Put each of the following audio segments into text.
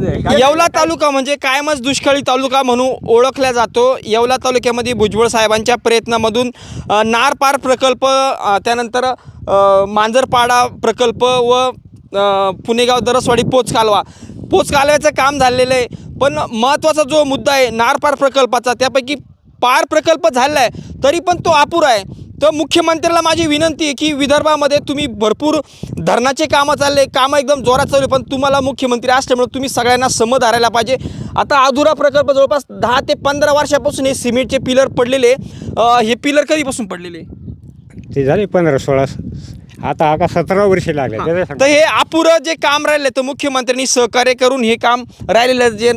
येवला तालुका म्हणजे कायमच दुष्काळी तालुका म्हणून ओळखला जातो। येवला तालुक्यामध्ये भुजबळ साहेबांच्या प्रयत्नामधून नार पार प्रकल्प, त्यानंतर मांजरपाडा प्रकल्प व पुणेगाव दरसवाडी पोच कालव्याचं काम झालेलं आहे। पण महत्त्वाचा जो मुद्दा आहे नार पार प्रकल्पाचा, त्यापैकी पार प्रकल्प झालेला आहे तरी पण तो अपुरा आहे। तर मुख्यमंत्र्याला माझी विनंती आहे की विदर्भामध्ये तुम्ही भरपूर धरणाचे कामं चालले, कामं एकदम जोरात चालू, पण तुम्हाला मुख्यमंत्री असल्यामुळे तुम्ही सगळ्यांना समज धरायला पाहिजे। आता अधुरा प्रकल्प जवळपास 10 ते 15 वर्षापासून हे सिमेंटचे पिलर पडलेले, हे पिलर कधीपासून पडलेले? ते झाले 15-16, आता 17 वर्षे लागले। तर हे अपुरं जे काम राहिले तर मुख्यमंत्र्यांनी सहकार्य करून हे काम राहिलेलं जे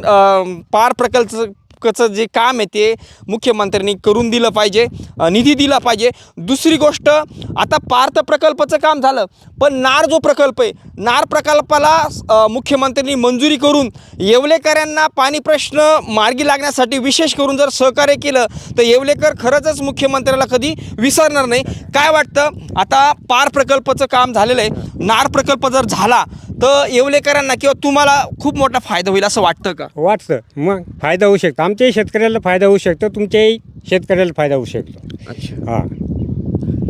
पार प्रकल्पाचं जे काम आहे ते मुख्यमंत्र्यांनी करून दिलं पाहिजे, निधी दिला पाहिजे। दुसरी गोष्ट, आता पार्थ प्रकल्पाचं काम झालं, पण नार जो प्रकल्प आहे, नार प्रकल्पाला मुख्यमंत्र्यांनी मंजुरी करून येवलेकरांना पाणी प्रश्न मार्गी लागण्यासाठी विशेष करून जर सहकार्य केलं तर येवलेकर खरंच मुख्यमंत्र्याला कधी विसरणार नाही। काय वाटतं, आता पार प्रकल्पाचं काम झालेलं आहे, नार प्रकल्प जर झाला तर येवलेकरांना किंवा तुम्हाला खूप मोठा फायदा होईल असं वाटतं का? वाटतं, मग फायदा होऊ शकतो। आमच्याही शेतकऱ्याला फायदा होऊ शकतो, तुमच्याही शेतकऱ्याला फायदा होऊ शकतो। अच्छा, हां,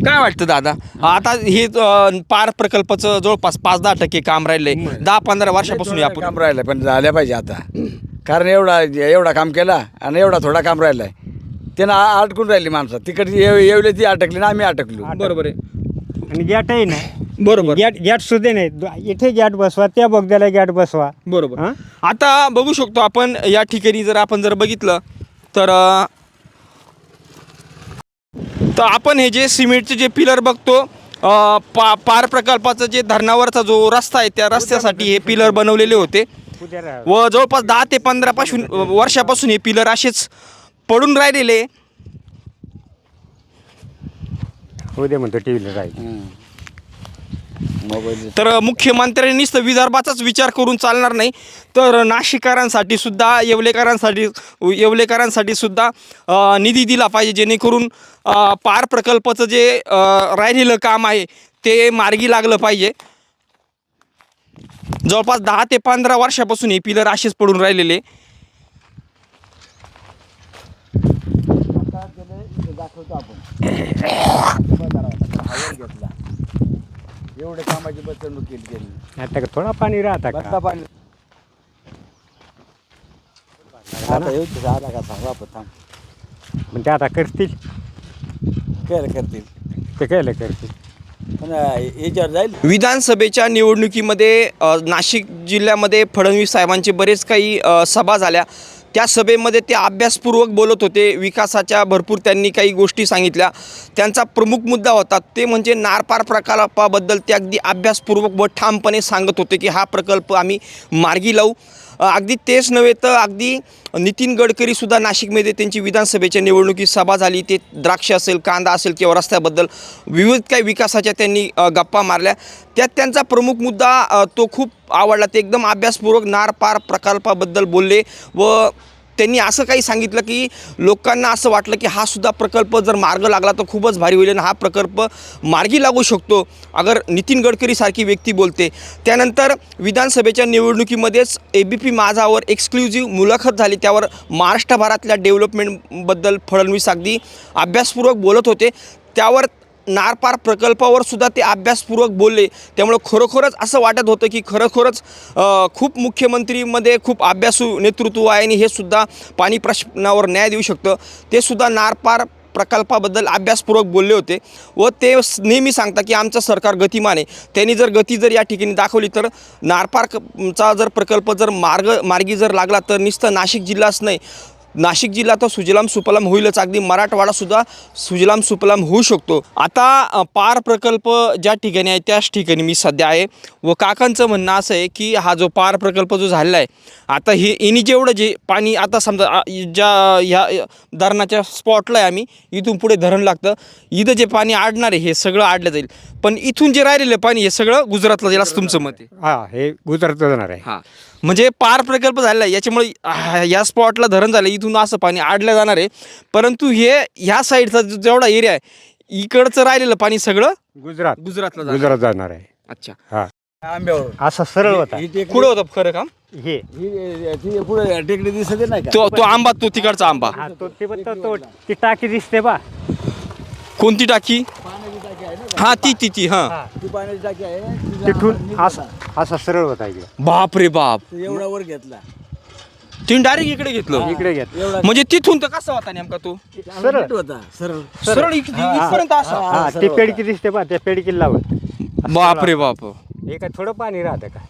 काय वाटतं दादा? आता हे पार प्रकल्पाचं जवळपास 5-10% काम राहिले, 10-15 वर्षापासून या काम राहिलं पण झाल्या पाहिजे आता, कारण एवढा काम केला आणि एवढा थोडा काम राहिलाय, त्यानं अडकून राहिली माणसं, तिकडची येवले ती अटकली ना, आम्ही अटकलो। बरोबर आहे, आणि गॅटही नाही, बरोबर, गॅट सुद्धा नाही। इथे गॅट बसवा, त्या बोगद्याला गॅट बसवा, बरोबर। हां? आता बघू शकतो आपण या ठिकाणी जर आपण बघितलं तर आपण हे जे सिमेंटचे जे पिलर बघतो, पार प्रकल्पाचं जे धरणावरचा जो रस्ता आहे त्या रस्त्यासाठी हे पिलर बनवलेले होते व जवळपास 10 ते 15 वर्षापासून हे पिलर असेच पडून राहिलेले। उद्या म्हणतो टी व्हीला राहील। तर मुख्यमंत्र्यांनीच विदर्भाचाच विचार करून चालणार नाही, तर नाशिककरांसाठी सुद्धा येवलेकरांसाठी सुद्धा निधी दिला पाहिजे, जेणेकरून पार प्रकल्पाचं जे राहिलेलं काम आहे ते मार्गी लागलं पाहिजे। जवळपास 10 ते 15 वर्षापासून हे पिलर असेच पडून राहिलेले। एवढे कामाची बसवणूक केली, आता थोडा पाणी राहता का? पाणी आता येऊ आला का सांगा थांब, पण ते आता करतील, करतील ते कायला करतील, पण याच्यावर जाईल। विधानसभेच्या निवडणुकीमध्ये नाशिक जिल्ह्यामध्ये फडणवीस साहेबांचे बरेच काही सभा झाल्या, त्या सभेमध्ये ते अभ्यासपूर्वक बोलत होते, विकासाच्या भरपूर त्यांनी काही गोष्टी सांगितल्या। त्यांचा प्रमुख मुद्दा होता ते म्हणजे नार पार प्रकल्पाबद्दल ते अगदी अभ्यासपूर्वक व ठामपणे सांगत होते की हा प्रकल्प आम्ही मार्गी लावू। अगदी तेच नव्हे तर अगदी नितीन गडकरीसुद्धा नाशिकमध्ये त्यांची विधानसभेच्या निवडणुकीत सभा झाली, ते द्राक्ष असेल, कांदा असेल किंवा रस्त्याबद्दल विविध काही विकासाच्या त्यांनी गप्पा मारल्या। त्यात त्यांचा प्रमुख मुद्दा तो खूप आवडला, ते एकदम अभ्यासपूर्वक नार पार प्रकल्पाबद्दल बोलले व त्यांनी असं काही सांगितलं की लोकांना असं वाटलं की हा सुद्धा प्रकल्प जर मार्ग लागला तर खूपच भारी होईल आणि हा प्रकल्प मार्गी लागू शकतो अगर नितीन गडकरीसारखी व्यक्ती बोलते। त्यानंतर विधानसभेच्या निवडणुकीमध्येच ABP माझावर एक्सक्लुझिव्ह मुलाखत झाली, त्यावर महाराष्ट्रभरातल्या डेव्हलपमेंटबद्दल फडणवीस अगदी अभ्यासपूर्वक बोलत होते, त्यावर नार पार प्रकल्पावर सुद्धा ते अभ्यासपूर्वक बोलले। त्यामुळे खरोखरच असं वाटत होतं की खरोखरच खूप मुख्यमंत्रीमध्ये खूप अभ्यासू नेतृत्व आहे आणि हे सुद्धा पाणी प्रश्नावर न्याय देऊ शकतं। ते सुद्धा नार पार प्रकल्पाबद्दल अभ्यासपूर्वक बोलले होते व ते नेहमी सांगता की आमचं सरकार गतिमान आहे। त्यांनी जर गती जर या ठिकाणी दाखवली तर नार पारचा जर प्रकल्प जर मार्गी जर लागला तर नुसतं नाशिक जिल्हाच नाही, नाशिक जिल्हा तर सुजलाम सुफलाम होईलच, अगदी मराठवाडासुद्धा सुजलाम सुफलाम होऊ शकतो। आता पार प्रकल्प ज्या ठिकाणी आहे त्याच ठिकाणी मी सध्या आहे व काकांचं म्हणणं असं आहे की हा जो पार प्रकल्प जो झालेला आहे, आता हे इनी जेवढं जे पाणी आता समजा ह्या धरणाच्या स्पॉटला आहे आम्ही, इथून पुढे धरण लागतं, इथं जे पाणी आडणार आहे हे सगळं आडलं जाईल, पण इथून जे राहिलेलं पाणी हे सगळं गुजरातला जाईल असं तुमचं मत आहे? हां, हे गुजरातला जाणार आहे। हां, म्हणजे पार प्रकल्प झालेला आहे याच्यामुळे या स्पॉटला धरण झालं, इथून असं पाणी आडलं जाणार आहे, परंतु हे ह्या साईडचा जेवढा एरिया आहे इकडचं राहिलेलं पाणी सगळं गुजरातला गुजरात जाणार आहे। अच्छा, हां। आंब्यावर असा सरळ होता. ही टेकडी- कुठं होतं खरं काम? हे ती पुढे टेकडी दिसते नाही का? तो आंबा, तो तिकडचा आंबा. हा तो ते पण तो ती टाकी दिसते बा. कोणती टाकी? पाण्याची टाकी आहे ना, हा ती हा. हा. ती पाण्याची टाकी आहे. तिथून असा सरळ होता इकडे. बाप रे बाप. तो एवढा वर घेतला, तिने डायरेक्ट इकडे घेतलं. इकडे घेत एवढा म्हणजे तिथून तर कसा होता नेमका तो? सरळ. नीट होता, सरळ. सरळ इथपर्यंत असा. हा सरळ ते होता. पेडकी दिसते बा, त्या पेडकीला लावत. बाप रे बाप. हे काय थोडं पाणी राहतं का?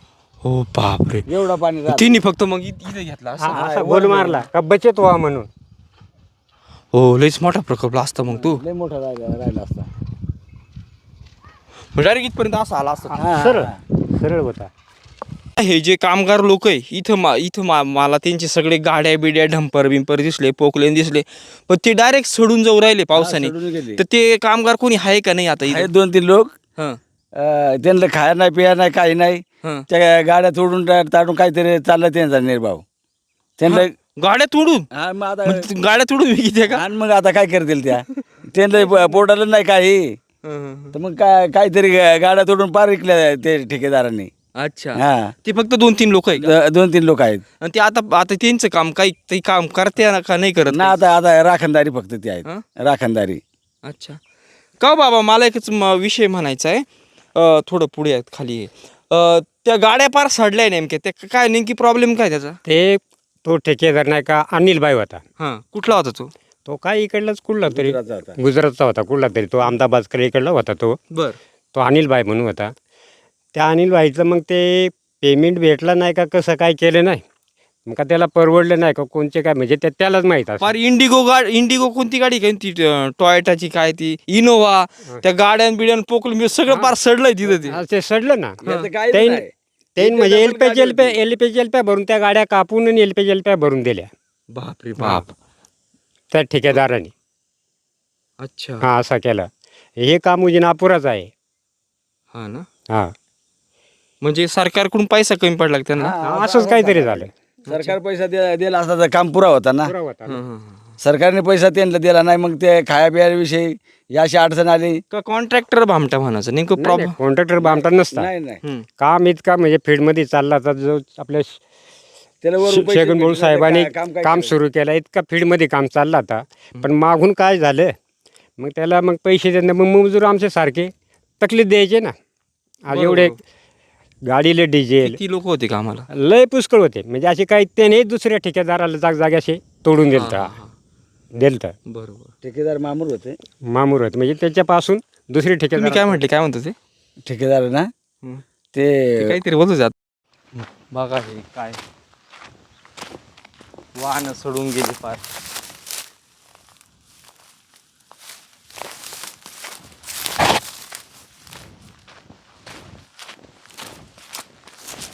हो बाप रे. एवढा पाणी राहतं. तिने फक्त मग इथे घेतला हा, असं. असा गोल मारला का बचत व्हा म्हणून. हो लयच मोठा प्रकल्प असता मग तू. लय मोठा राहिला असता. डायरेक्ट इथपर्यंत असा आला असता. हा, सरळ हा. सरळ होता. हे जे कामगार लोक आहे इथं मला त्यांचे सगळे गाड्या बिड्या ढंपर बिंपर दिसले, पोकलेन दिसले, पण ते डायरेक्ट सोडून जाऊ राहिले पावसाने. सोडून गेले. तर ते कामगार कोणी आहे का नाही आता आहेत इथे? 2-3 लोक. हं, त्यांना खायला नाही पिया नाही काही नाही. हं. त्या गाड्या तोडून ताडून काहीतरी चाललं त्यांचा निर्भाव. त्यांना गाड्या तोडून? हा, मग आता गाड्या तोडून विकते का? आणि मग आता काय करतील त्या? त्यांना पोटाला नाही काही, हं. तर मग काहीतरी गाड्या तोडून पार विकल्या ते ठेकेदारांनी. अच्छा. हा, ते फक्त 2-3 लोक आहे का? 2-3 लोक आहेत आणि ते आता त्यांचं काम काही ते काम करते ना का नाही करत? ना. आता राखणदारी फक्त ते आहेत. हं? राखणदारी. अच्छा. का हो बाबा, मला एकच विषय म्हणायचा आहे. थोडं पुढे आहेत, खाली आहे. त्या गाड्या पार सडल्या नेमक्या, त्या काय नेमकी प्रॉब्लेम काय त्याचा? ते तो ठेकेदार नाही का अनिल भाई होता. हां, कुठला होता तो? तो काय इकडलाच कुठला तरी गुजरातचा होता. गुजरातचा होता कुठला तरी. तो अहमदाबादकडे इकडला होता तो. बर. तो अनिल भाई म्हणून होता. त्या अनिल भाईचं मग ते पेमेंट भेटला नाही का कसं काय केलं नाही, मग का त्याला परवडलं नाही का कोणचे काय, म्हणजे त्यालाच माहीत असं. पार इंडिगो कोणती गाडी काय ती टोयोटाची काय ती इनोवा, त्या गाड्यान बिड्यान पोकल सगळं पार सडलंय तिथं ते. हा, ते सडलं ना. याचं काहीच ते नाही. ते म्हणजे इथे double गाडी एलपीजी भरून त्या गाड्या कापून आणि एलपीजी भरून दिल्या बाप रे बाप. त्या ठेकेदाराने. अच्छा. हा असं केलं. हे काम उजिनापुराच आहे. हा ना. हा म्हणजे सरकारकडून पैसा कमी पडला का त्यांना? हा, असंच काहीतरी झालं. सरकार पैसा दिला असता तर काम पुरा होता ना. पुरा होता ना. हं, हं, हं. सरकारने पैसा त्यांना दिला नाही, मग ते खाया पियाविषयी याशी अडचण आली. का कॉन्ट्रॅक्टर भामटा म्हणायचं नेमकं प्रॉब्लेम? कॉन्ट्रॅक्टर बामटा नसता. नाही नाही काम इतका म्हणजे फील्डमध्ये चालला होता. जो आपल्या त्याला वरून पैसे शेगन भाऊ भेटले, साहेबांनी काय काम केलं? सुरू केलं. इतका फील्डमध्ये काम चालला होता. पण मागून काय झालं, मग त्याला मग पैसे देणं, मग मजूर आमचे सारखे तकलीफ द्यायचे ना. आज बरोबर. एवढे गाडीले डिझेल किती लोक होते कामाला? लय पुष्कळ होते. म्हणजे असे काही त्याने दुसऱ्या ठेकेदाराला जागे असे तोडून दिलतं. बरोबर. ठेकेदार मामूर होते. मामूर होते. म्हणजे त्याच्यापासून दुसरी तुम्ही ठेकेदार काय म्हटले, काय म्हणतो ते? ठेकेदार ना हं. ते ते काहीतरी बोलतो जात. बघा हे काय वाहन सोडून गेली फार.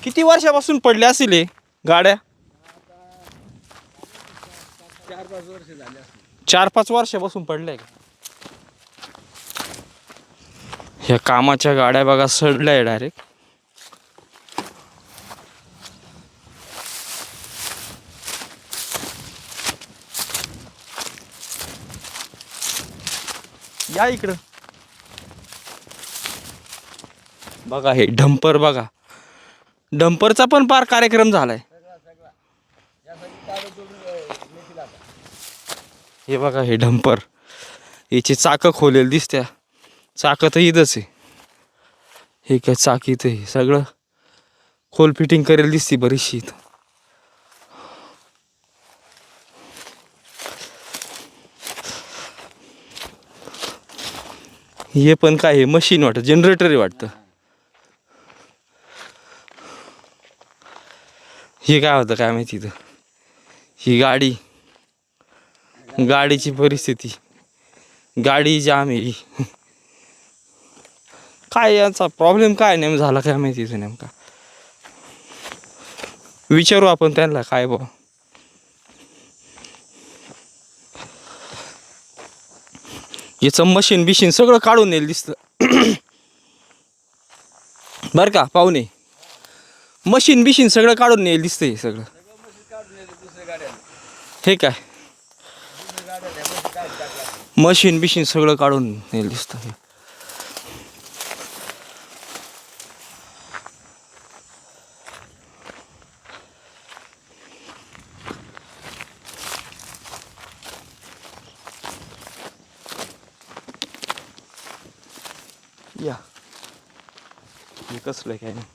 किती वर्षापासून पडल्या असतील हे गाड्या? 4-5 वर्षापासून पडल्या का? ह्या कामाच्या गाड्या बघा सडल्या आहे डायरेक्ट. या इकडं बघा, हे डंपर बघा. डंपरचा पण पार कार्यक्रम झालाय. हे बघा, हे डंपर, याची चाकं खोलेल दिसत्या. चाकं तर इथंच आहे. हे काय चाक इथं आहे. सगळं खोल फिटिंग करेल दिसते बरीचशी इथं. हे पण काय आहे, मशीन वाटतं, जनरेटर आहे वाटतं. हे काय होतं काय माहिती इथं. ही गाडीची परिस्थिती, गाडी जाम आहे. काय याचा प्रॉब्लेम काय नेमका झाला काय माहिती इथं नेमका. विचारू आपण त्यांना काय बा. याचं मशीन बिशीन सगळं काढून नेल दिसतं. बरं का पाहुणे, मशीन बिशीन सगळं काढून नेल दिसतंय सगळं. हे काय मशीन बिशीन सगळं काढून नेल दिसतं. हे कसलं काय नाही.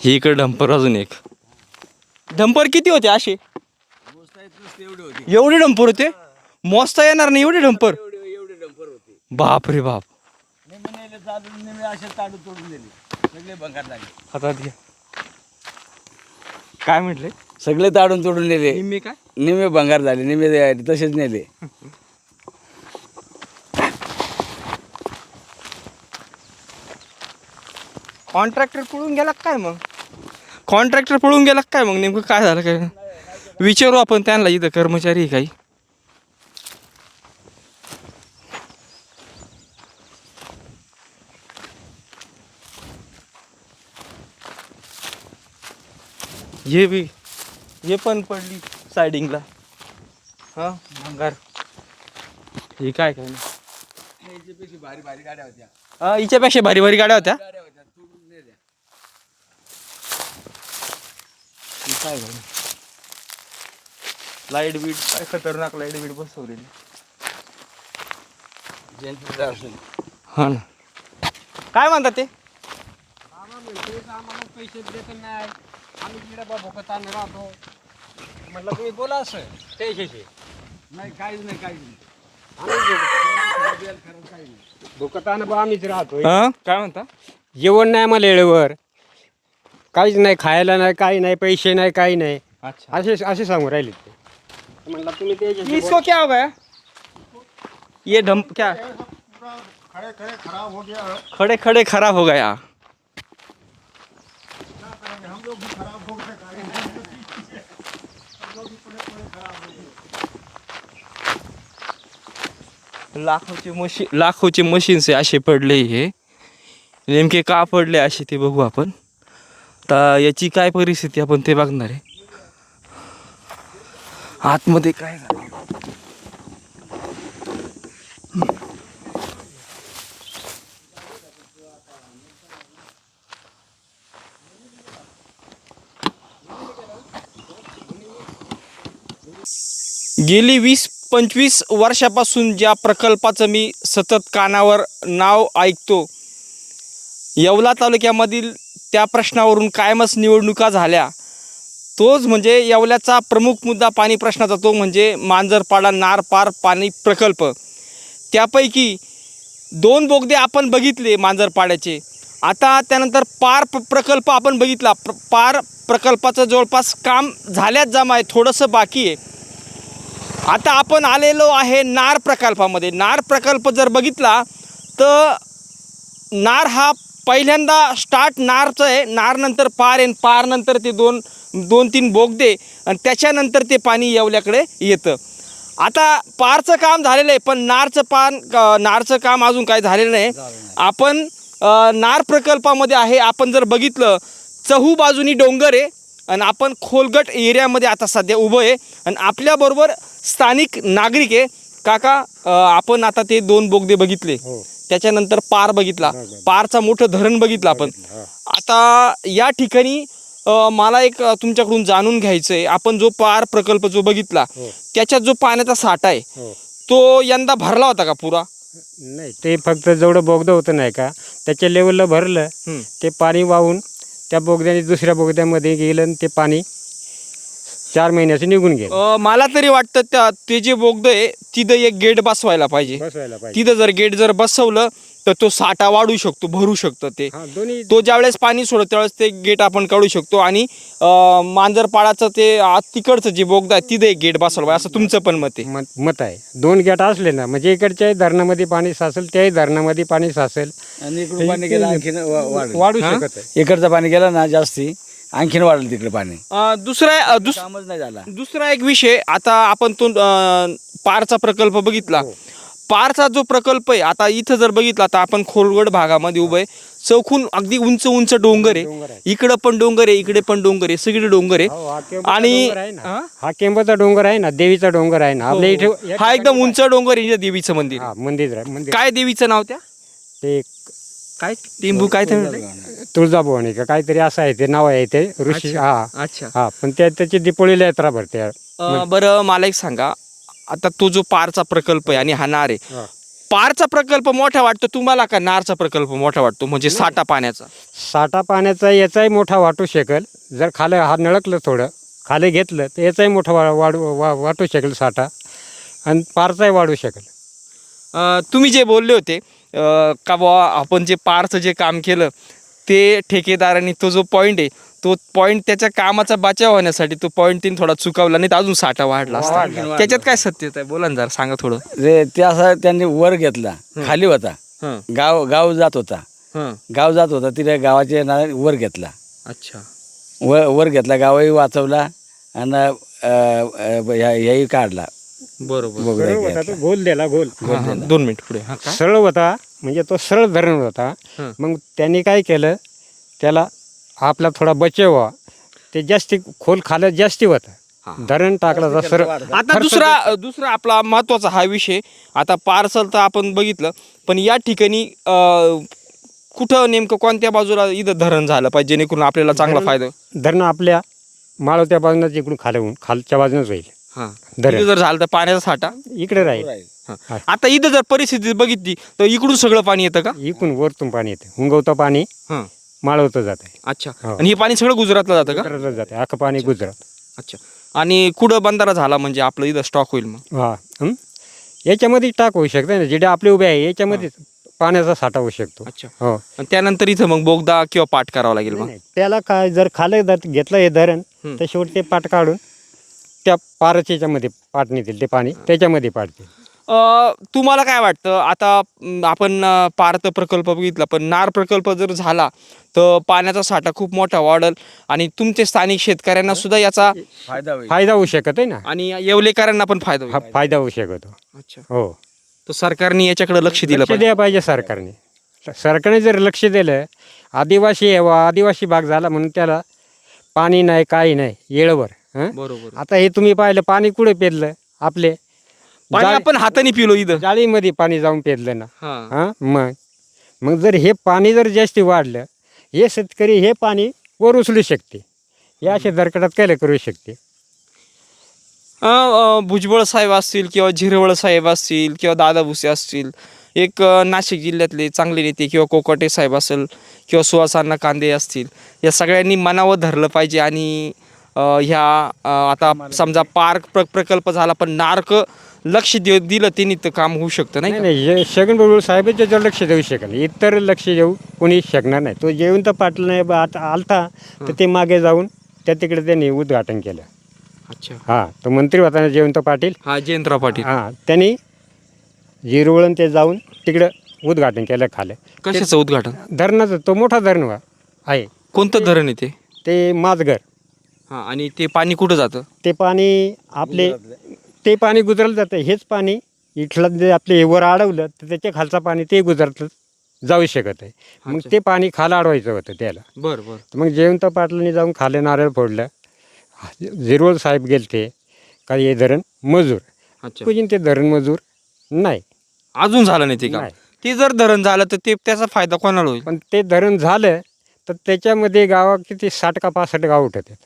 हे इकडे डंपर अजून एक. डंपर किती होते असे? एवढे डंपर होते? मोजता येणार नाही एवढे डंपर. बाप रे बाप. हातात घ्या. काय म्हटले? सगळे ताडून तोडून नेले. निम्मे काय? निम्मे भंगार झाले, निम्मे तसेच नेले. कॉन्ट्रॅक्टर पळून गेला काय मग? कॉन्ट्रॅक्टर पळून गेला काय मग? नेमकं काय झालं काय विचारू आपण त्यांना. इथं कर्मचारी आहे काही. हे पण पडली सायडिंगला. हा भंगार. हे काय काय भारी भारी गाड्या होत्या. हा हिच्यापेक्षा भारी भारी गाड्या होत्या. काय लाईट बीट काय खतरनाक लाईट बीट बसवलेली. हा ना. काय म्हणतात ते? आम्हाला पैसे देत नाही, आम्ही तिकडे भोकत राहतो. म्हटलं तुम्ही बोला असं त्याच्याशी. नाही काहीच नाही, काहीच नाही. भोकत आम्हीच राहतो. काय म्हणता? जेवण नाही आम्हाला वेळेवर, काहीच नाही, खायला नाही, काही नाही, पैसे नाही, काही नाही. अच्छा. असे सांगू राहिले ते. म्हटलं तुम्ही त्याच्याशी इसको क्या हो गया? ये डंप क्या खड़े खड़े खराब हो गया. खड़े खड़े खराब हो गया. हम लोग भी खराब हो गए. लाखोचे मशीन्स असे पडले. हे नेमके का पडले असे ते बघू आपण. तर याची काय परिस्थिती आपण ते बघणार आहे. आतमध्ये काय झालं? गेली 20-25 वर्षापासून ज्या प्रकल्पाचं मी सतत कानावर नाव ऐकतो, येवला तालुक्यामधील त्या प्रश्नावरून कायमच निवडणुका झाल्या. तोच म्हणजे येवल्याचा प्रमुख मुद्दा पाणी प्रश्नाचा, तो म्हणजे मांजरपाडा नारपार पाणी प्रकल्प. त्यापैकी 2 बोगदे आपण बघितले मांजरपाड्याचे. आता त्यानंतर पार प्रकल्प आपण बघितला. पार प्रकल्पाचं जवळपास काम झाल्यात जमा आहे, थोडंसं बाकी आहे. आता आपण आलेलो आहे नार प्रकल्पामध्ये. नार प्रकल्प जर बघितला तर नार हा पहिल्यांदा स्टार्ट नारचं आहे. नार नंतर पार आहे, पार नंतर ते 2-3 बोगदे आणि त्याच्यानंतर ते पाणी येवल्याकडे येतं. आता पारचं काम झालेलं आहे, पण नारचं काम अजून काय झालेलं नाही. आपण नार प्रकल्पामध्ये आहे. आपण जर बघितलं चहू बाजूनी डोंगर आहे आणि आपण खोलगट एरियामध्ये आता सध्या उभं आहे आणि आपल्याबरोबर स्थानिक नागरिक आहे. काका, आपण आता ते 2 बोगदे बघितले, त्याच्यानंतर पार बघितला, पारचा मोठं धरण बघितलं आपण. आता या ठिकाणी मला एक तुमच्याकडून जाणून घ्यायचं आहे. आपण जो पार प्रकल्प जो बघितला त्याच्यात जो पाण्याचा साठा आहे तो यंदा भरला होता का पुरा? नाही, ते फक्त जेवढं बोगदं होतं नाही का त्याच्या लेवलला भरलं. ते पाणी वाहून त्या बोगद्याने दुसऱ्या बोगद्यामध्ये गेलं आणि ते पाणी 4 महिन्याचं निघून गेलं. मला तरी वाटतं ते जे बोगदं आहे तिथं एक गेट बसवायला पाहिजे. तिथं जर गेट जर बसवलं तर तो साठा वाढू शकतो, भरू शकतं ते. तो ज्यावेळेस पाणी सोडत त्यावेळेस ते गेट आपण काढू शकतो. आणि मांजरपाडाचं ते तिकडचं जे बोगदा आहे तिथं एक गेट बसवलं पाहिजे असं तुमचं पण मत आहे? मत आहे. 2 गेट असले ना म्हणजे इकडच्याही धरणामध्ये पाणी साचेल, त्याही धरणामध्ये पाणी साचेल आणि इकडून पाणी गेलं आणखीन वाढू शकत आहे. इकडचं पाणी गेलं ना जास्ती, आणखीन वाढलं तिकडे पाणी. कामच नाही झाला. दुसरा एक विषय, आता आपण तो पारचा प्रकल्प बघितला. पारचा जो प्रकल्प आहे आता इथं जर बघितला तर आपण खोलगड भागामध्ये उभं आहे. चौकून अगदी उंच उंच डोंगर आहे. इकडं पण डोंगर आहे, इकडे पण डोंगर आहे, सगळे डोंगर आहे. आणि हा केंबाचा डोंगर आहे ना, देवीचा डोंगर आहे ना आपल्या इथे. हा एकदम उंच डोंगर आहे. देवीचं मंदिर. मंदिर काय देवीचं नाव? त्या ते काय टेंबू काय ते तुळजाभवानी का काहीतरी असं आहे ते नाव आहे ते ऋषी. अच्छा. पण त्याची दीपोळीला यात्रा भरते. बरं, मला एक सांगा, आता तो जो पारचा प्रकल्प आहे आणि हा नार आहे, पारचा प्रकल्प मोठा वाटतो तुम्हाला का नारचा प्रकल्प मोठा वाटतो, म्हणजे साठा पाण्याचा? साठा पाण्याचा याचाही मोठा वाटू शकेल, जर खाली हा नळकलं थोडं खाली घेतलं तर याचाही मोठा वाटू शकेल साठा, आणि पारचाही वाढू शकेल. तुम्ही जे बोलले होते का बुवा आपण जे पारचं जे काम केलं ते ठेकेदारांनी, तो जो पॉईंट आहे तो पॉईंट त्याच्या कामाचा बचाव होण्यासाठी तो पॉईंट तीन थोडा चुकवला, नाही तर अजून साठा वाढला असता. त्याच्यात काय सत्यता आहे, बोला ना जरा, सांगा थोडं. ते असं त्यांनी वर घेतला, खाली होता, हं, गाव जात होता, हं. गाव जात होता, तिथे गावाचे वर घेतला, अच्छा. वर घेतला, गावही वाचवला आणि हेही काढला. बरोबर. बोगदा सरळ होता तो, गोल दिला, गोल 2 मिनिट पुढे. हा, काय? सरळ होता, म्हणजे तो सरळ धरण होता. हं. मग त्यांनी काय केलं, त्याला आपला थोडा बचाव व्हावा, ते जास्ती खोल खालं जास्ती होतं, धरण टाकला तर सरळ. आता दुसरा आपला महत्वाचा हा विषय, आता पार्सल तर आपण बघितलं, पण या ठिकाणी कुठं नेमकं कोणत्या बाजूला इथं धरण झालं पाहिजे जेणेकरून आपल्याला चांगला फायदा? धरण आपल्या माळवत्या बाजूनच इकडून खालच्या बाजूनच होईल. हां, धरण. इथं जर झालं तर पाण्याचा साठा. इकडे राहील. हां. आता इथं जर परिस्थिती बघितली तर इकडून सगळं पाणी येतं का? इकडून वरतून पाणी येते, हुंगवतं पाणी हां. माळवतं जाते, अच्छा. हो. आणि हे पाणी सगळं गुजरातला जातं का? गुजरातला जाते, अख्खं पाणी गुजरात. अच्छा. आणि कुठं बंधारा झाला म्हणजे आपलं इथं स्टॉक होईल मग? हा. याच्यामध्ये टाक होऊ शकते ना, जिथे आपले उभे आहे याच्यामध्ये पाण्याचा साठा होऊ शकतो. अच्छा. हो. आणि त्यानंतर इथं मग बोगदा किंवा पाट करावा लागेल मग? नाही, त्याला काय, जर खाली घेतलं हे धरण तर शेवटी ते पाट काढून त्या पाराच्या याच्यामध्ये पाट नेतील, ते पाणी त्याच्यामध्ये पाडतील. तुम्हाला काय वाटतं आता आपण पार तर प्रकल्प बघितला, पण नार प्रकल्प जर झाला तर पाण्याचा साठा खूप मोठा वाढेल आणि तुमचे स्थानिक शेतकऱ्यांना सुद्धा याचा फायदा होईल. फायदा होऊ शकत आहे ना, आणि येवलेकरांना पण फायदा हा होईल. फायदा होऊ शकतो. अच्छा. हो, तर सरकारने याच्याकडे लक्ष दिलं लक्ष पाहिजे. द्यायला पाहिजे सरकारने. सरकारने जर लक्ष दिलं, आदिवासी भाग झाला म्हणून त्याला पाणी नाही, काही नाही येळवर. बरोबर. आता हे तुम्ही पाहिलं, पाणी कुठे पेरलं आपले, पाणी आपण हाताने पिलो इथं. जाळीमध्ये पाणी जाऊन पेरलं ना. हां. हां, मग जर हे पाणी जर जास्ती वाढलं, हे शेतकरी हे पाणी वर उचलू शकते, हे असे दरकटात काय करू शकते. भुजबळ साहेब असतील किंवा झिरवळ साहेब असतील किंवा दादा भुसे असतील, एक नाशिक जिल्ह्यातले चांगले नेते किंवा कोकाटे साहेब असेल किंवा सुहासांना कांदे असतील, या सगळ्यांनी मनावर धरलं पाहिजे. आणि आता समजा पार्क प्रकल्प झाला, पण नार्क लक्ष दिलं त्यांनी तर काम होऊ शकतं नाही का? नाही, छगन भुजबळ साहेब त्याच्यावर लक्ष देऊ शकेल, इतर लक्ष देऊ कोणी शकणार नाही. तो जयवंत पाटील नाही आता आलता तर ते मागे जाऊन तिकडे त्यांनी उद्घाटन केलं. अच्छा. हां, तो मंत्री होता ना जयवंत पाटील. हा, जयंतराव पाटील. हां, त्यांनी जिरवळण ते जाऊन तिकडं उद्घाटन केलं खालं. कशाचं उद्घाटन? धरणाचं, तो मोठा धरण आहे, कोणतं धरण आहे ते? ते माझघर. हां. आणि ते पाणी कुठं जातं? ते पाणी आपले ते पाणी गुजरात जातं. हेच पाणी इथलं जे आपले वर अडवलं तर त्याच्या खालचं पाणी ते गुजरात जाऊ शकत आहे. मग अच्छा. ते पाणी खाला अडवायचं होतं त्याला. बरं बरं. मग जयवंत पाटलांनी जाऊन खाले नारळ फोडलं. झिरवळ साहेब गेलते का हे धरण मजूर, अच्छा. कुठून ते धरण मजूर नाही, अजून झालं नाही ते काम. नाही. ते जर धरण झालं तर ते त्याचा फायदा कोणाला होईल? पण ते धरण झालं तर त्याच्यामध्ये गावा किती 60 का 65 गाव उठत आहेत.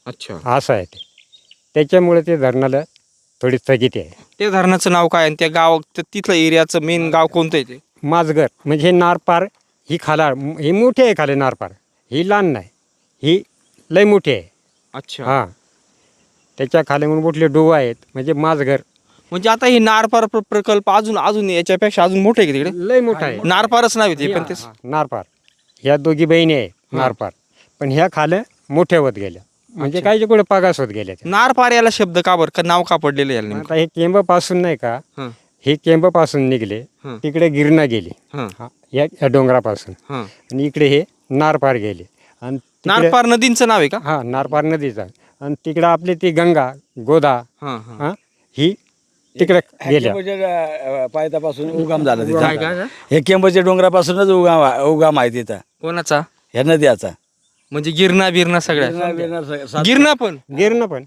अच्छा. असं आहे ते, त्याच्यामुळे ते धरणाला थोडी स्थगिती आहे. ते धरणाचं नाव काय आणि त्या गाव तिथलं एरियाचं मेन गाव कोणतं आहे ते? माझघर म्हणजे नारपार ही खाला, ही मोठी आहे खाली नारपार, ही लहान नाही, ही लय मोठी आहे. अच्छा. हां, त्याच्या खाली म्हणून मोठले डोवा आहेत, म्हणजे माझघर म्हणजे आता हे नारपार प्रकल्प अजून याच्यापेक्षा अजून मोठे आहे का तिकडे? लय मोठा आहे. नारपारच नाव आहे ते, पण ते नारपार ह्या दोघी बहिणी आहे नारपार, पण ह्या खालं मोठ्या होत गेल्या, म्हणजे काहीच्या कुठे पागास होत गेल्या त्या. नारपार याला शब्द का बरं, का नाव का पडलेलं याला नेमकं? आता हे केंबापासून नाही का, हं, हे केंबापासून निघले, हं. तिकडे गिरणा गेली, हं, हा, या डोंगरापासून, हं. आणि इकडे हे नारपार गेले, आणि तिकडे नारपार नदींचं नाव आहे का? हा नारपार नदीचा, आणि तिकडं आपली ती गंगा गोदा, हां हां. हा, ही तिकडे गेल्या. केंबच्या पायथ्यापासून उगम झाला काय तिथं. काय काय? हे केंबच्या डोंगरापासूनच उगम आहे तिथं, कोणाचा? ह्या नद्याचा. म्हणजे गिरणा बिरणा सगळ्या? गिरणा पण गिरणं पण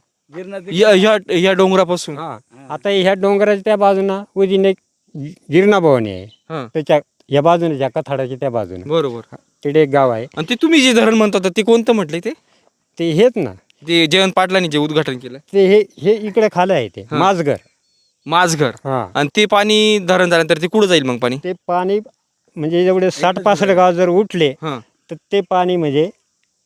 या डोंगरापासून? हा, आता ह्या डोंगराच्या त्या बाजूनं उजीन एक गिरणा भवानी आहे, हां. त्याच्या या बाजूने ज्या कथाडाच्या त्या बाजूने बरोबर. तिकडे एक गाव आहे. आणि ते तुम्ही जे धरण म्हणता ते कोणतं म्हटलंय ते? ते हेच ना, ते जयंत पाटलांनी जे उद्घाटन केलं? ते हे इकडे खालं आहे, ते हा. माझघर. माझघर हां आणि ते पाणी धरण झाल्यानंतर ते कुठं जाईल मग पाणी? ते पाणी म्हणजे जेवढे 60-65 गाव जर उठले हां तर ते पाणी म्हणजे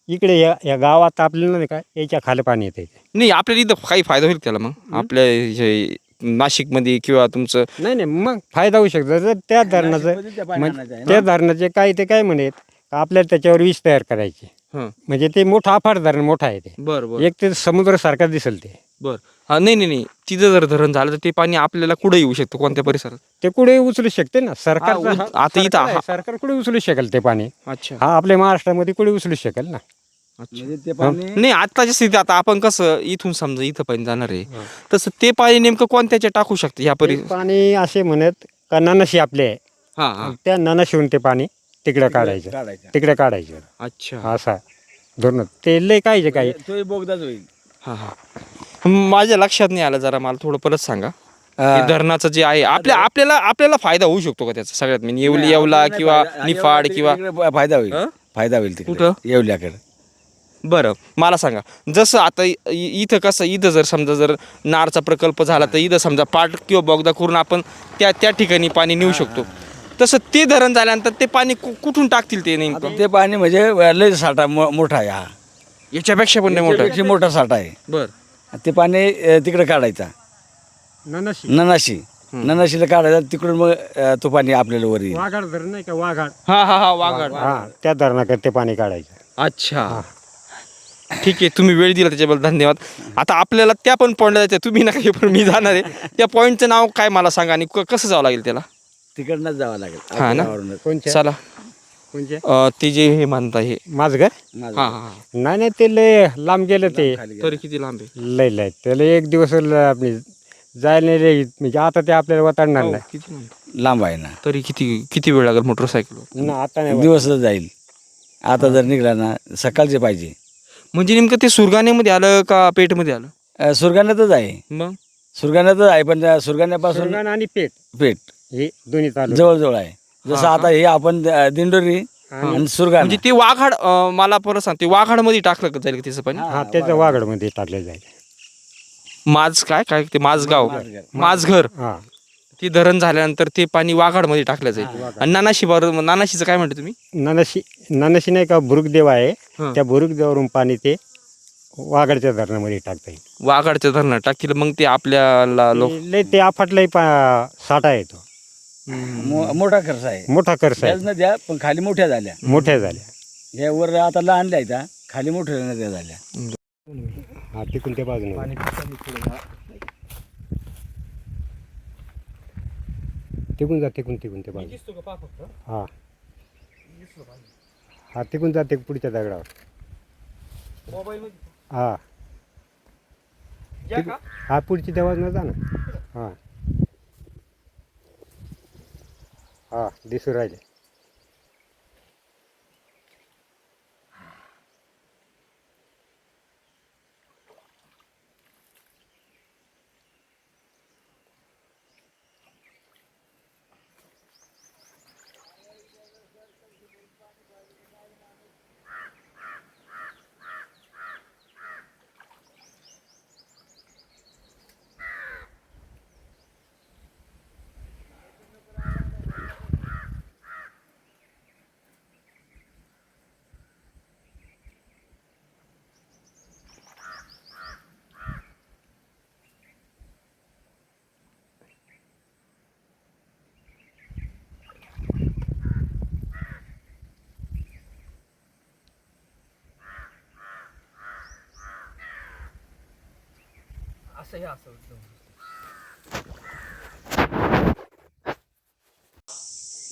इकडे या गावात आपल्याला नाही का याच्या खाली पाणी येते. नाही आपल्याला इथं काही फायदा होईल त्याला मग आपल्या हे नाशिकमध्ये किंवा तुमचं नाही नाही मग फायदा होऊ शकतो जर त्या धरणाचं म्हणजे त्या धरणाचे काही ते काय म्हणत का आपल्याला त्याच्यावर वीज तयार करायची हां म्हणजे ते मोठं अफाट धरण मोठं आहे ते बरं बरं एक ते समुद्रासारखं दिसेल ते बरं हां नाही तिथं जर धरण झालं तर ते पाणी आपल्याला कुठं येऊ शकतं कोणत्या परिसरात? ते कुठे उचलू शकते ना सरकार आता इथं सरकार कुठे उचलू शकेल ते पाणी अच्छा हा आपल्या महाराष्ट्रामध्ये कुठे उचलू शकेल ना. म्हणजे ते पाणी नाही आत्ताच्या स्थितीत आता आपण कसं इथून समजा इथं पाणी जाणार आहे तसं ते पाणी नेमकं कोणत्याच्या टाकू शकते ह्या ते पाणी असे म्हणत का ननशी आपले आहे. हां हां त्या ननशीहून ते पाणी तिकडे काढायचं तिकडे काढायचं अच्छा असा धोरण ते लय काय काही तोही बोगदाच होईल. हां हां माझ्या लक्षात नाही आलं जरा मला थोडं परत सांगा हे धरणाचं जे आहे आपल्याला फायदा होऊ शकतो का त्याचा सगळ्यात मी येवला किंवा निफाड किंवा फायदा होईल. हं? फायदा होईल तिकडे कुठं? येवल्याकडे. बरं मला सांगा जसं आता इथं कसं इथं जर समजा जर नारचा प्रकल्प झाला तर इथं समजा पाट किंवा बोगदा करून आपण त्या ठिकाणी पाणी नेऊ शकतो तसं ते धरण झाल्यानंतर ते पाणी कुठून टाकतील ते नेमकं? ते पाणी म्हणजे लय साठा मोठा आहे हा. याच्यापेक्षा पण नाही मोठं याच्यापेक्षा मोठा साठा आहे. बरं ते पाणी तिकडे काढायचा ननशी ननाशीला काढायचा तिकडून मग तो पाणी आपल्याला वर येईल. वाघाड धरण नाही का वाघाड हा वाघाड हा त्या धरणाकडे ते पाणी काढायचं. अच्छा ठीक आहे तुम्ही वेळ दिला त्याच्याबद्दल धन्यवाद. आता आपल्याला त्या पण पॉईंटला जायचं तुम्ही नका पण मी जाणार आहे त्या पॉईंटचं नाव काय मला सांगा आणि कसं जावं लागेल त्याला? तिकडनंच जावं लागेल. हा ना? गावावरूनच. कोणच्या चला कोणचे ते जे हे म्हणता हे माझं घर माझं. हां हां नाही नाही ते लय लांब गेलं ते खाली गेलं. तरी किती लांब आहे? लय त्याला एक दिवस आपली जायला नाही लय म्हणजे आता ते आपल्याला वाटाडणार नाही किती लांब? लांब आहे ना. तरी किती वेळ लागेल मोटरसायकल? ना आता नाही दिवसच जाईल. आता जर निघला ना सकाळचे पाहिजे. म्हणजे नेमकं ते सुरगाण्यामध्ये आलं का पेठमध्ये आलं? सुरगाण्यातच आहे. मग सुरगाण्यातच आहे पण त्या सुरगाण्यापासून सुरगाणा आणि पेट पेठ हे दोन्ही चालू जवळजवळ आहे. जसं हा, आता हे आपण दिंडोरी आणि सुरगाणा म्हणजे ते वाघाड मला परत सांग ते वाघाडमध्ये टाकलं का जाईल का त्याचं पाणी? हा त्याचं वाघडमध्ये टाकले जाईल. माझ काय ते माझगाव माझघर. माझघर हा ते धरण झाल्यानंतर ते पाणी वाघाडमध्ये टाकलं जाईल. आणि नानाशीचं काय म्हणते तुम्ही? ननशी नाही का भुरुकदेव आहे हं. त्या भुरुकदेवावरून पाणी ते वाघडच्या धरणामध्ये टाकता येईल. वाघाडच्या धरणात टाकील मग ते आपल्याला लोक लय ते आफाटलाही साठा येतो मोठा खर्च आहे. मोठा खर्च आहे नद्या पण खाली मोठ्या झाल्या. मोठ्या झाल्या. या वर आता लहान आहेत खाली मोठ्या नद्या झाल्या. हा तिकून ते बाजूने तिकून ते बाजू हा हा तिकून जाते पुढच्या दगडावर हा हा पुढची देवाज न जा ना. हा हा दिसू राहिले.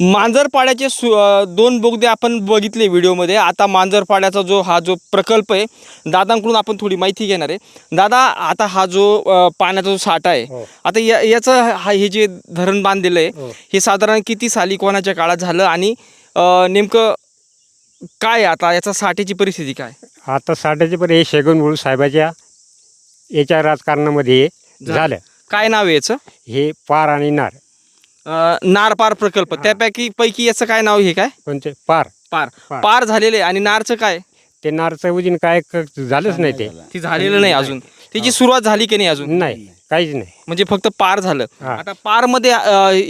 मांजरपाड्याचे 2 बोगदे आपण बघितले व्हिडिओमध्ये. आता मांजरपाड्याचा जो प्रकल्प आहे दादांकडून आपण थोडी माहिती घेणार आहे. दादा आता हा जो पाण्याचा जो साठा आहे हो. आता याचं हे जे धरण बांधलेलं आहे हो. हे साधारण किती साली कोणाच्या काळात झालं आणि नेमकं काय आता याचा साठ्याची परिस्थिती काय? आता साठाचे पण हे शेगनबुळ साहेबाच्या याच्या राजकारणामध्ये झालं. काय नाव आहे याचं? हे पार आणि नार नारपार प्रकल्प पैकी याचं काय नाव हे काय? कोणते पार पार झालेले आणि नारचं काय? ते नारचं उजीन काय झालंच नाही ते ती झालेलं नाही अजून त्याची सुरुवात झाली की नाही अजून? नाही काहीच नाही. म्हणजे फक्त पार झालं. हा. आता पारमध्ये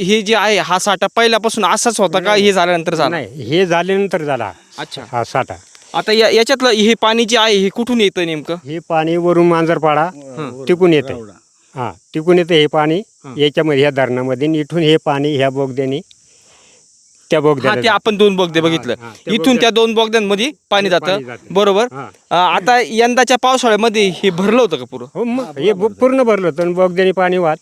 हे जे आहे हा साठा पहिल्यापासून असाच होता का हे झाल्यानंतर झाला? नाही, हे झाल्यानंतर झाला अच्छा. हा साठा. आता याच्यातलं हे पाणी जे आहे हे कुठून येतं नेमकं? हे पाणी वरून मांजरपाडा टिकून येतं. हा, टिकून येतं हे पाणी याच्यामध्ये, ह्या धरणामध्ये. इथून हे पाणी ह्या बोगद्याने त्या हा, बोगद्याला ते आपण 2 बोगदे बघितलं. हा, त्या इथून त्या 2 बोगद्यांमध्ये पाणी हे जातं. पाणी जातं. बरोबर. हा. आता यंदाच्या पावसाळ्यामध्ये हे भरलं होतं का पुरं? हो, मग हे पूर्ण भरलं होतं आणि बोगद्याने पाणी वाहत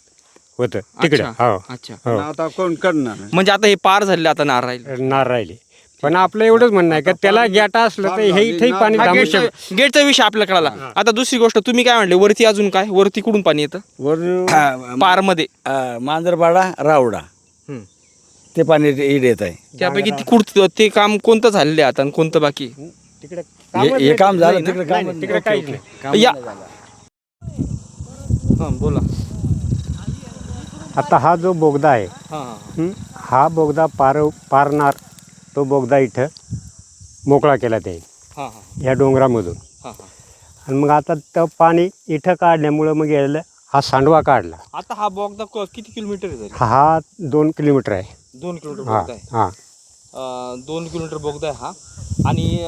होतं तिकडे. अच्छा. हो अच्छा. हो, आता कोण करणार? म्हणजे आता हे पार झाले, आता नार राहील. नार राहिले. पण आपलं एवढंच म्हणणं आहे का त्याला गॅटा असलं तर हे इथेही पाणी हा, थांबू शकतं. गेटचा विषय आपल्याला कळाला. आता दुसरी गोष्ट तुम्ही काय म्हणले, वरती अजून काय, वरती कुठून पाणी येतं वरून पारमध्ये? मांजरपाडा रावडा ते पाणी इड येत आहे. त्यापैकी ते काम कोणतं झालेलं आहे आता आणि कोणतं बाकी आहे? तिकडे हे काम झालं, तिकडे नाही, काम तिकडे काहीच नाही. या बोला. आता हा जो बोगदा आहे, हा बोगदा पारणार तो बोगदा इथं मोकळा केला ते ह्या डोंगरामधून. आणि मग आता तो पाणी इथं काढल्यामुळं मग यायला हा सांडवा काढला. आता हा बोगदा किती किलोमीटर आहे? हा 2 किलोमीटर आहे. 2 किलोमीटर हा बोगदा आहे. हा, 2 किलोमीटर बोगदा आहे हा. आणि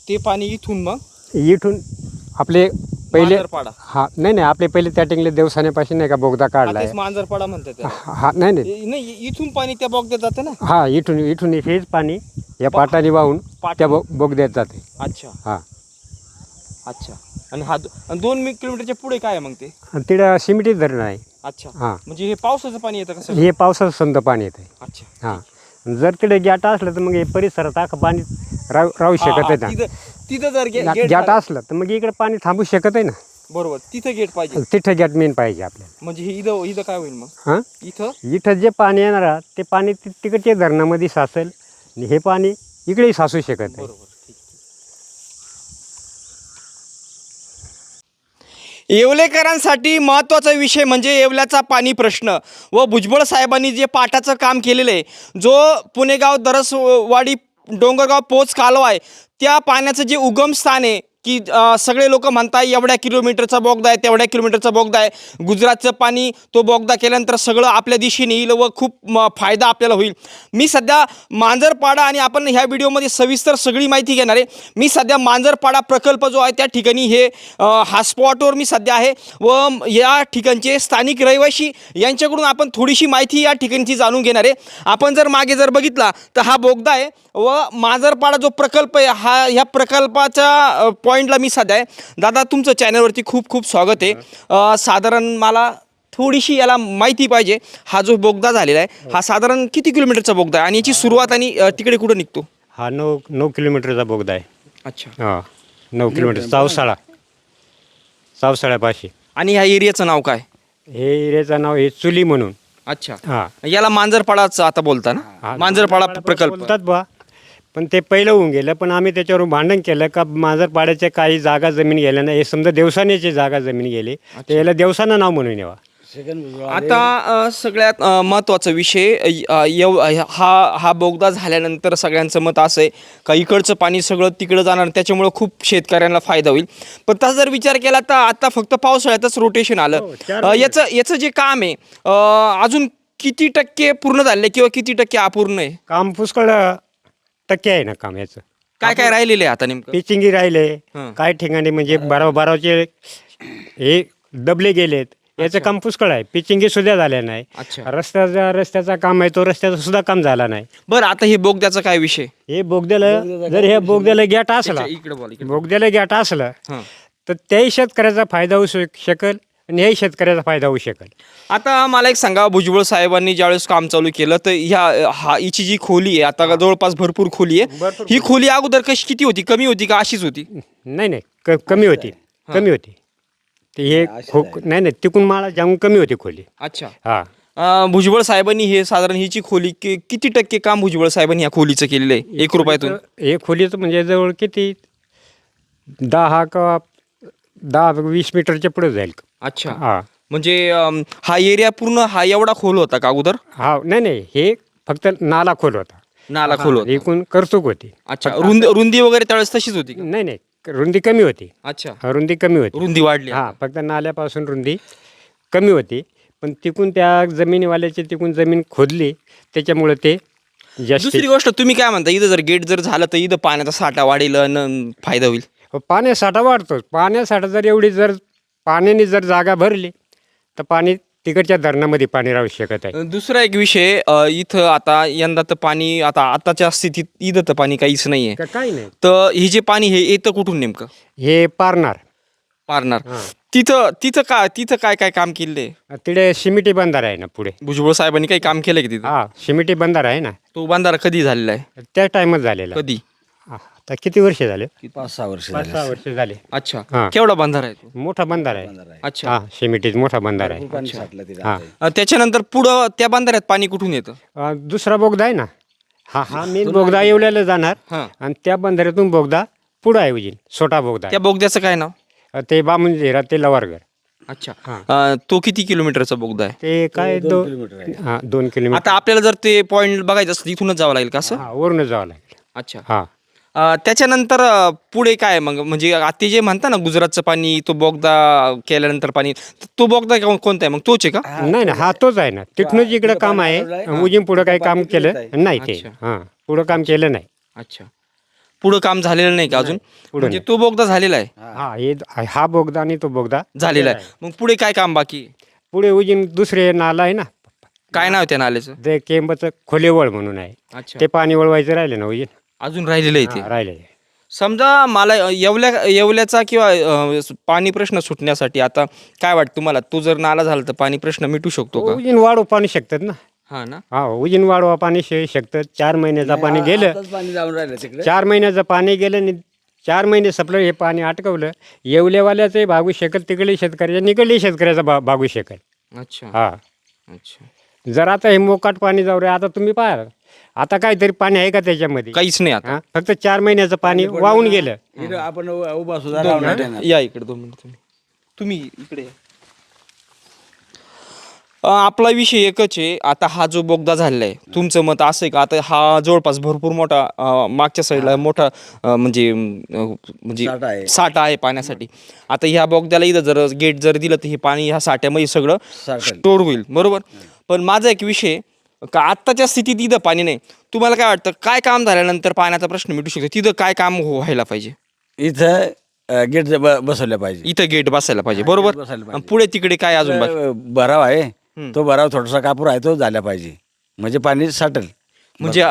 ते पाणी इथून मग इथून आपले पहिले मांजरपाडा. हा, नाही आपले पहिले त्या टिंगले देवसाण्यापाशी नाही का बोगदा काढला तेच आहे. मांजरपाडा म्हणतात त्याला. हा, नाही नाही, इथून पाणी त्या बोगद्यात जातं ना. हा, इथून हेच पाणी या पाटाने वाहून त्या बोगद्यात जाते. अच्छा. हा, अच्छा. आणि हा 2 किलोमीटरच्या पुढे काय आहे मग ते? आणि तिथं सिमिटी धरण आहे. अच्छा. हा, म्हणजे हे पावसाचं पाणी येतं कसं? हे पावसाचं समजा पाणी येते. अच्छा. हा, जर तिथे गॅटा असलं तर मग हे परिसरात अख्खं पाणी राहू शकत आहे ना. तिथं जर गेट गॅटा असलं तर मग इकडे पाणी थांबू शकत आहे ना. बरोबर, तिथं गेट पाहिजे. तिथं गॅट मेन पाहिजे आपल्याला. म्हणजे हे इथं काय होईल मग? हां, इथं जे पाणी येणार आहे, ते पाणी तिकडच्या धरणामध्ये साचेल आणि हे पाणी इकडेही साचू शकत आहे. बरोबर. येवलेकरांसाठी महत्त्वाचा विषय म्हणजे येवल्याचा पाणी प्रश्न व भुजबळ साहेबांनी जे पाटाचं काम केलेलं आहे, जो पुणेगाव दरसवाडी डोंगरगाव पोच कालवा आहे, त्या पाण्याचं जे उगम स्थान आहे की सगळे लोक म्हणतात एवढ्या किलोमीटरचा बोगदा आहे, तेवढ्या किलोमीटरचा बोगदा आहे. गुजरातचं पाणी तो बोगदा केल्यानंतर सगळं आपल्या दिशेने येईल व खूप फायदा आपल्याला होईल. मी सध्या मांजरपाडा आणि आपण ह्या व्हिडिओमध्ये सविस्तर सगळी माहिती घेणार आहे. मी सध्या मांजरपाडा प्रकल्प जो आहे त्या ठिकाणी हे हा स्पॉटवर मी सध्या आहे व या ठिकाणचे स्थानिक रहिवासी यांच्याकडून आपण थोडीशी माहिती या ठिकाणची जाणून घेणार आहे. आपण जर मागे जर बघितला तर हा बोगदा आहे व मांजरपाडा जो प्रकल्प आहे ह्या प्रकल्पाच्या पॉईंटला मी सध्या आहे. दादा, तुमचं चॅनलवरती खूप खूप स्वागत आहे. साधारण मला थोडीशी याला माहिती पाहिजे. हा जो बोगदा झालेला आहे हा साधारण किती किलोमीटरचा बोगदा आहे आणि याची सुरुवात आणि तिकडे कुठं निघतो? हा 9 किलोमीटरचा बोगदा आहे. अच्छा. हा, 9 किलोमीटर चावसाळ्यापाशी. आणि ह्या एरियाचं नाव काय? हे एरियाचं नाव आहे चुली म्हणून. अच्छा. हा, याला मांजरपाडाचं आता बोलता ना, मांजरपाडा प्रकल्प बोलतात बा, पण ते पहिलं होऊन गेलं. पण आम्ही त्याच्यावर भांडण केलं का मांजरपाड्याच्या काही जागा जमीन गेल्या नाही, हे समजा देवसानेची जागा जमीन गेली तर याला देवसानं नाव म्हणून यावा. आता सगळ्यात महत्त्वाचा विषय हा बोगदा झाल्यानंतर सगळ्यांचं मत असं आहे का इकडचं पाणी सगळं तिकडं जाणार, त्याच्यामुळं खूप शेतकऱ्यांना फायदा होईल. पण तसा जर विचार केला तर आता फक्त पावसाळ्यातच रोटेशन आलं. याचं जे काम आहे अजून किती टक्के पूर्ण झाले किंवा किती टक्के अपूर्ण आहे? काम पुष्कळ टक्के आहे ना काम याचं. काय राहिलेलं आहे आता नेमकं? पिचिंगी राहिले, हं. काही ठिकाणी म्हणजे बारावचे हे दबले गेलेत. याचं काम पुष्कळ आहे. पिचिंगी सुद्धा झाल्या नाही. अच्छा. रस्त्याचा काम आहे, तो रस्त्याचं सुद्धा काम झाला नाही. बरं, आता हे बोगद्याचा काय विषय? हे बोगद्याला जर हे बोगद्याला गॅट असला, इकडे बोल. बोगद्याला गॅट असला हं. तर त्याही शेतकऱ्याचा फायदा होऊ शकेल आणि याही शेतकऱ्याचा फायदा होऊ शकेल. आता मला एक सांगा, भुजबळ साहेबांनी ज्यावेळेस काम चालू केलं तर हिची जी खोली आहे आता जवळपास भरपूर खोली आहे. ही खोली अगोदर किती होती? कमी होती का अशीच होती? नाही कमी होती. ते हे नाही तिकून माळा जाऊन कमी होती खोली. अच्छा. हा, भुजबळ साहेबांनी हे साधारण हिची खोली किती टक्के काम भुजबळ साहेबांनी या खोलीचं केलेलं आहे 1 रुपयातून? हे खोलीचं म्हणजे जवळ किती 10-20 मीटरच्या पुढे जाईल. अच्छा. हा, म्हणजे हा एरिया पूर्ण हा एवढा खोल होता का अगोदर? हा, नाही हे फक्त नाला खोल होता. नाला खोल होता. एकूण करचूक होती. अच्छा. रुंदी वगैरे त्यावेळेस तशीच होती का? नाही रुंदी कमी होती. अच्छा. रुंदी कमी होती. रुंदी वाढली. हा, फक्त नाल्यापासून रुंदी कमी होती, पण तिकून त्या जमिनीवाल्याची तिकून जमीन खोदली, त्याच्यामुळं ते जास्त दुसरी गोष्ट तुम्ही काय म्हणता, इथं जर गेट जर झालं तर इथं पाण्याचा साठा वाढेल आणि फायदा होईल. पाण्यासाठा वाढतोच. पाण्यासाठा जर एवढी जर पाण्याने जर जागा भरली तर पाणी तिकडच्या धरणामध्ये पाणी राहू शकत आहे. दुसरा एक विषय, इथं आता यंदा तर पाणी आताच्या स्थितीत इथं तर पाणी काहीच नाही आहे. काही नाही. तर हे जे पाणी हे येतं कुठून नेमकं? हे पारणार पारणार. हां. तिथं काय काय काम केलंय? तिकडे शिमिटी बंधारा आहे ना पुढे. भुजबळ साहेबांनी काही काम केलंय की तिथं? हा, शिमिटी बंधारा आहे ना, तो बांधारा कधी झालेला आहे? त्या टाइमच झालेला. कधी? आता किती वर्ष झाले? 5-6 वर्ष 5-6 वर्ष झाले. अच्छा. हां. केवढा बांधारा आहे तो? मोठा बंधारा आहे. अच्छा. हा, शिमिटीत मोठा बंधारा आहे. पाणी साठलं तिथं हा. आता. त्याच्यानंतर पुढं त्या बांधाऱ्यात पाणी कुठून येतं? दुसरा बोगदा आहे ना, हा मेन बोगदा येवल्याला जाणार हां. आणि त्या बंधाऱ्यातून बोगदा पुढं आहे उजीन, छोटा बोगदा त्या बोगद्याचं काय नाव? आहे. ते बामून झेरा ते लवारगर. अच्छा. हां. तो किती किलोमीटरचा बोगदा आहे? ते काय 2 किलोमीटर आहे. 2 किलोमीटर. आता आपल्याला जर ते पॉईंट बघायचं असतं इथूनच जावं लागेल का असं? हा, वरून जावं लागेल. अच्छा. हा, त्याच्यानंतर पुढे काय मग, म्हणजे आता जे म्हणता ना गुजरातचं पाणी, तो बोगदा केल्यानंतर पाणी, तो बोगदा कोणता आहे मग, तोच आहे का? नाही ना, हा तोच आहे ना. तिथूनच इकडं काम आहे. उजीन पुढं काही काम केलं नाही ते. अच्छा. हा, पुढं काम केलं नाही. अच्छा. पुढं काम झालेलं नाही का अजून? म्हणजे तो बोगदा झालेला आहे? हा, हा बोगदा आणि तो बोगदा झालेला आहे. मग पुढे काय काम बाकी आहे? पुढे उजीन दुसरे नाला आहे ना, काय नाव आहे त्या नाल्याचं? ते केंबचं खोलेवळ म्हणून आहे. अच्छा. ते पाणी वळवायचं राहिलं ना उजीन. अजून राहिलेलं आहे ते? राहिले. समजा मला येवल्याचा किंवा पाणी प्रश्न सुटण्यासाठी आता काय वाटतं तुम्हाला, तो जर नाला झाला तर पाणी प्रश्न मिटू शकतो का? उजीन वाढव पाणी शकतात ना. हा ना. हा, उजीन वाढवा पाणी शकतं. 4 महिन्याचं पाणी गेलं, आताच पाणी जाऊन राहिलं तिकडे. 4 महिन्याचं पाणी गेलं आणि 4 महिने संपलं, हे पाणी अटकवलं. येवलेवाल्याचंही भागू शकल, तिकडे शेतकऱ्याच्या निकडे शेतकऱ्याचा भागू शकल. अच्छा. हा, अच्छा. जर आता हे मोकाट पाणी जाऊ रे, आता तुम्ही पाहा, आता काहीतरी पाणी आहे का त्याच्यामध्ये? काहीच नाही आता. हा, फक्त 4 महिन्याचं पाणी वाहून गेलं. इकडे आपण उभा सुद्धा राहून नाही देणार. या इकडे 2 मिनिट तुम्ही इकडे या. आपला विषय एकच आहे. आता हा जो बोगदा झालेला आहे, तुमचं मत असं आहे का आता हा जवळपास भरपूर मोठा मागच्या साईडला मोठा म्हणजे साठा आहे. साठा आहे पाण्यासाठी. आता ह्या बोगद्याला इथं जर गेट जर दिलं तर हे पाणी ह्या साठ्यामध्ये सगळं साठेल. स्टोर होईल, बरोबर? पण माझा एक विषय का आत्ताच्या स्थितीत इथं पाणी नाही. तुम्हाला काय वाटतं, काय काम झाल्यानंतर पाण्याचा प्रश्न मिटू शकतो? तिथं काय काम व्हायला पाहिजे? इथं गेट बसवल्या पाहिजे. इथं गेट बसायला पाहिजे, बरोबर? बसायला पाहिजे. आणि पुढे तिकडे काय अजून बाकी? भराव आहे, तो भराव थोडासा कापूर आहे, तो झाला पाहिजे, म्हणजे पाणी साठेल. म्हणजे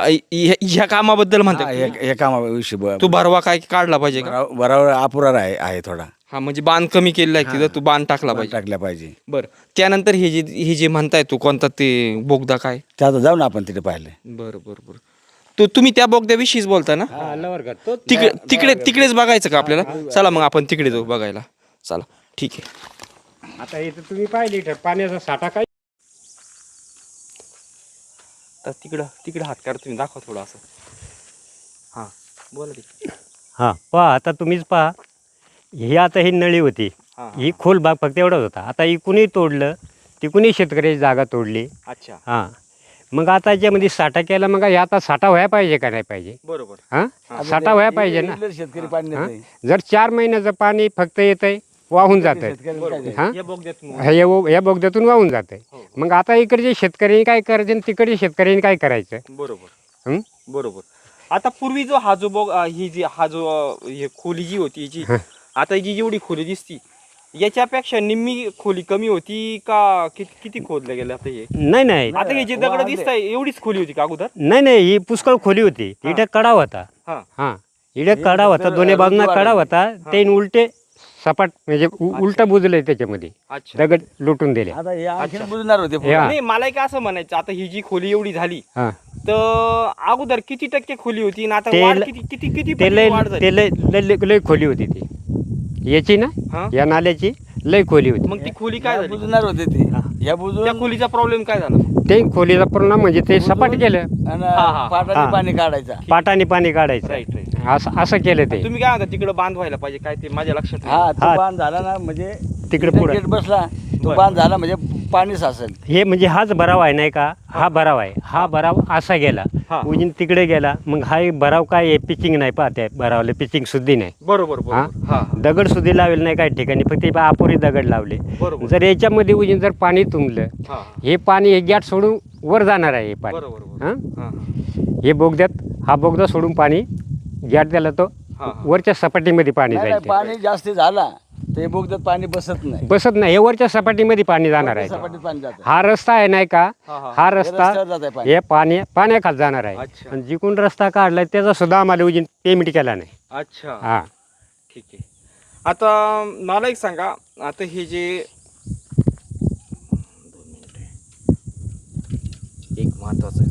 ह्या कामाबद्दल म्हणतात हा, हे कामाविषयी तू भरवा काय काढला पाहिजे का? भराव अपुरा आहे थोडा. हा, म्हणजे बांध कमी केलेला आहे तिथं, तू बांध टाकला पाहिजे. टाकल्या पाहिजे. बरं, त्यानंतर हे जे म्हणताय तू कोणता ते बोगदा काय? ते आता जाऊ ना आपण तिथे पाहिले. बरं बरं बरं. तो तुम्ही त्या बोगद्याविषयीच बोलता ना? तिकडेच बघायचं का आपल्याला? चला मग आपण तिकडे जाऊ बघायला. चला, ठीक आहे. आता इथं तुम्ही पाहिले इथं पाण्याचा साठा काय. तर तिकडं हात काढ, तुम्ही दाखवा थोडं असं. हां, बोला ते. हां, पहा आता तुम्हीच पहा. ही आता ही नळी होती, हां, ही खोल भाग फक्त एवढाच होता. आता इकूनही तोडलं, तिकूनही शेतकऱ्याची जागा तोडली. अच्छा. हां, मग आता याच्यामध्ये साठा केला, मग हे आता साठा व्हायला पाहिजे का नाही पाहिजे? बरोबर. हां, साठा व्हायला पाहिजे ना. इथले शेतकरी पाणी हां? देत नाही. जर 4 महिन्याचं पाणी फक्त येतंय, वाहून जात आहे. शेतकऱ्याला काय हां, या बोगद्यातून या बोगद्यातून वाहून जात आहे. मग आता इकडचे शेतकऱ्यांनी काय करायचं आणि तिकडच्या शेतकऱ्यांनी काय करायचं? बरोबर. हं? बरोबर. आता पूर्वी जो हा जो हे खोली जी होती याची, आता जी जेवढी खोली दिसती याच्यापेक्षा निम्मी खोली कमी होती का? किती खोदलं गेलं आता हे? नाही, आता हे जे दगड दिसताय एवढीच खोली होती का अगोदर? नाही, ही पुष्कळ खोली होती. इथे कडा होता. हा. हां, इथे कडा होता, दोन्ही बाजूंना कडा होता. ते उलटे सपाट म्हणजे उलट बुजलंय त्याच्यामध्ये, अच्छा. दगड लुटून दिले. आता हे आणखीन बुजणार होते या. नाही, मला एक असं म्हणायचं, आता ही जी खोली एवढी झाली हां, तर अगोदर किती टक्के खोली होती आणि आता ते वाढ ल- किती किती किती ते लय वाढ झाली? ते लय लय लय खोली होती ती. याची ना, हा? या नाल्याची लय खोली होती. मग ती खोली काय झाली? बुजणार होते ते. या बुजून त्या खोलीचा प्रॉब्लेम काय झाला? ते खोलीचा परिणाम म्हणजे ते सपाट केलं, आणि हा. पाटाने हा. पाणी काढायचा. पाटाने पाणी काढायचं. राईट. असं केलं ते. तुम्ही काय म्हणता, तिकडे बांध व्हायला पाहिजे काय? ते माझ्या लक्षात नाही. हा, तो हा. बांध झाला ना, म्हणजे तिकडे इथे पुढं. गेट बसला, तो बरं. बांध झाला म्हणजे पाणी साचेल. हे म्हणजे हाच भराव आहे नाही का, हा भराव आहे, हा भराव असा गेला हा. उजून तिकडे गेला, मग हा एक भराव काय आहे, पिचिंग नाही पाहते भरावले, पिचिंग सुद्धी नाही, बरोबर हा बरोबर हा दगड सुद्धी लावले नाही काही ठिकाणी, फक्त हे अपुरी दगड लावले. बरोबर. जर याच्यामध्ये उजून जर पाणी तुंबलं, हा हे पाणी हे गॅट सोडून वर जाणार आहे हे पाणी. बरोबर बरोबर. हा हा हे बोगद्यात, हा बोगदा सोडून पाणी गॅट द्याला तो हा. वरच्या सपाटीमध्ये पाणी नाही, जाईल नाही, ते. पाणी जास्त झाला ते बोगद्यात पाणी बसत नाही. बसत नाही, हे वरच्या सपाटीमध्ये पाणी जाणार आहे. सपाटीत पाणी जातं. हा रस्ता आहे नाही का, हा, हा. हा हे रस्ता रस्त्यावर जात आहे पाणी. हे पाण्याखाली जाणार आहे. अच्छा. आणि जिकडून रस्ता काढलाय त्याचा सुद्धा आम्हाला उजून पेमेंट केला नाही. अच्छा हा ठीक आहे. आता मला एक सांगा, आता हे जे 2 मिनिट, एक महत्वाचं